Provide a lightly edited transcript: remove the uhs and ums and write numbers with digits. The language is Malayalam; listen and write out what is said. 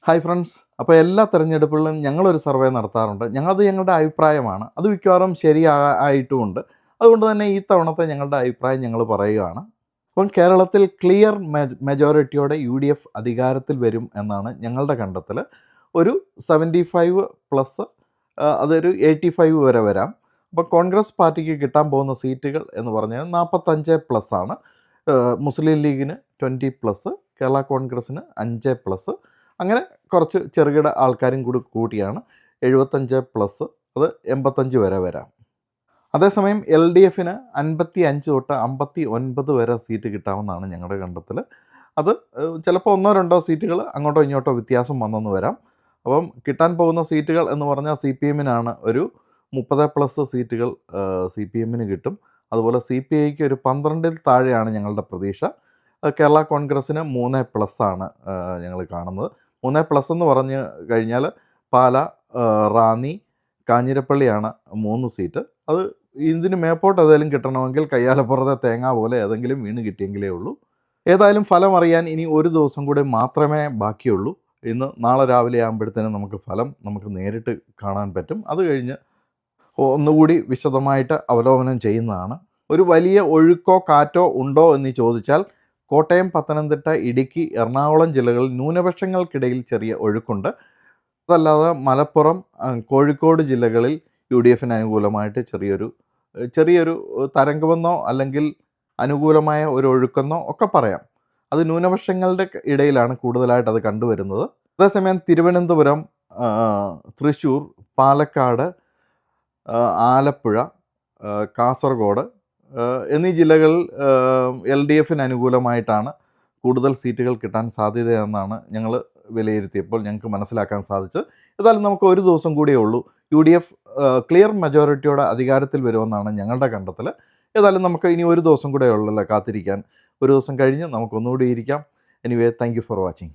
ഹായ് ഫ്രണ്ട്സ്, അപ്പോൾ എല്ലാ തെരഞ്ഞെടുപ്പുകളിലും ഞങ്ങളൊരു സർവേ നടത്താറുണ്ട്. ഞങ്ങളുടെ അഭിപ്രായമാണ്. അത് മിക്കവാറും ശരിയായിട്ടുമുണ്ട്. അതുകൊണ്ട് തന്നെ ഈ തവണത്തെ ഞങ്ങളുടെ അഭിപ്രായം ഞങ്ങൾ പറയുകയാണ്. അപ്പം കേരളത്തിൽ ക്ലിയർ മെജോറിറ്റിയോടെ UDF അധികാരത്തിൽ വരും എന്നാണ് ഞങ്ങളുടെ കണ്ടെത്തൽ. ഒരു 75 പ്ലസ് അതൊരു 85 വരെ വരാം. അപ്പോൾ കോൺഗ്രസ് പാർട്ടിക്ക് കിട്ടാൻ പോകുന്ന സീറ്റുകൾ എന്ന് പറഞ്ഞാൽ 45 പ്ലസ് ആണ്. മുസ്ലിം ലീഗിന് 20 പ്ലസ്, കേരള കോൺഗ്രസ്സിന് 5 പ്ലസ്, അങ്ങനെ കുറച്ച് ചെറുകിട ആൾക്കാരും കൂടി കൂട്ടിയാണ് 75 പ്ലസ്, അത് 85 വരെ വരാം. അതേസമയം LDFന് 55 തൊട്ട് 59 വരെ സീറ്റ് കിട്ടാമെന്നാണ് ഞങ്ങളുടെ കണ്ടെത്തൽ. അത് ചിലപ്പോൾ 1-2 സീറ്റുകൾ അങ്ങോട്ടോ ഇങ്ങോട്ടോ വ്യത്യാസം വന്നെന്ന് വരാം. അപ്പം കിട്ടാൻ പോകുന്ന സീറ്റുകൾ എന്ന് പറഞ്ഞാൽ CPMനാണ് ഒരു 30 പ്ലസ് സീറ്റുകൾ CPMന് കിട്ടും. അതുപോലെ CPIക്ക് ഒരു 12-ൽ താഴെയാണ് ഞങ്ങളുടെ പ്രതീക്ഷ. കേരള കോൺഗ്രസ്സിന് 3 പ്ലസ് ആണ് ഞങ്ങൾ കാണുന്നത്. 3 പ്ലസ് എന്ന് പറഞ്ഞു കഴിഞ്ഞാൽ പാല, റാന്നി, കാഞ്ഞിരപ്പള്ളിയാണ് 3 സീറ്റ്. അത് ഇതിന് മേപ്പോട്ട് ഏതെങ്കിലും കിട്ടണമെങ്കിൽ കയ്യാലപ്പുറത്തെ തേങ്ങ പോലെ ഏതെങ്കിലും വീണ് കിട്ടിയെങ്കിലേ ഉള്ളൂ. ഏതായാലും ഫലം അറിയാൻ ഇനി ഒരു ദിവസം കൂടി മാത്രമേ ബാക്കിയുള്ളൂ. നാളെ രാവിലെ ആകുമ്പോഴത്തേനും നമുക്ക് നേരിട്ട് കാണാൻ പറ്റും. അത് കഴിഞ്ഞ് ഒന്നുകൂടി വിശദമായിട്ട് അവലോകനം ചെയ്യുന്നതാണ്. ഒരു വലിയ ഒഴുക്കോ കാറ്റോ ഉണ്ടോ എന്ന് ചോദിച്ചാൽ കോട്ടയം, പത്തനംതിട്ട, ഇടുക്കി, എറണാകുളം ജില്ലകളിൽ ന്യൂനപക്ഷങ്ങൾക്കിടയിൽ ചെറിയ ഒഴുക്കുണ്ട്. അതല്ലാതെ മലപ്പുറം, കോഴിക്കോട് ജില്ലകളിൽ UDFന് അനുകൂലമായിട്ട് ചെറിയൊരു തരംഗമെന്നോ അല്ലെങ്കിൽ അനുകൂലമായ ഒരു ഒഴുക്കെന്നോ ഒക്കെ പറയാം. അത് ന്യൂനപക്ഷങ്ങളുടെ ഇടയിലാണ് കൂടുതലായിട്ട് അത് കണ്ടുവരുന്നത്. അതേസമയം തിരുവനന്തപുരം, തൃശ്ശൂർ, പാലക്കാട്, ആലപ്പുഴ, കാസർഗോഡ് എന്നീ ജില്ലകളിൽ LDFന് അനുകൂലമായിട്ടാണ് കൂടുതൽ സീറ്റുകൾ കിട്ടാൻ സാധ്യതയെന്നാണ് ഞങ്ങൾ വിലയിരുത്തിയപ്പോൾ ഞങ്ങൾക്ക് മനസ്സിലാക്കാൻ സാധിച്ചത്. ഏതായാലും നമുക്ക് ഒരു ദിവസം കൂടിയേ ഉള്ളൂ. UDF ക്ലിയർ മെജോറിറ്റിയോടെ അധികാരത്തിൽ വരുമെന്നാണ് ഞങ്ങളുടെ കണ്ടെത്തൽ. ഏതായാലും നമുക്ക് ഇനി ഒരു ദിവസം കൂടെ ഉള്ളല്ലോ കാത്തിരിക്കാൻ. ഒരു ദിവസം കഴിഞ്ഞ് നമുക്കൊന്നുകൂടി ഇരിക്കാം. Anyway, thank you for watching.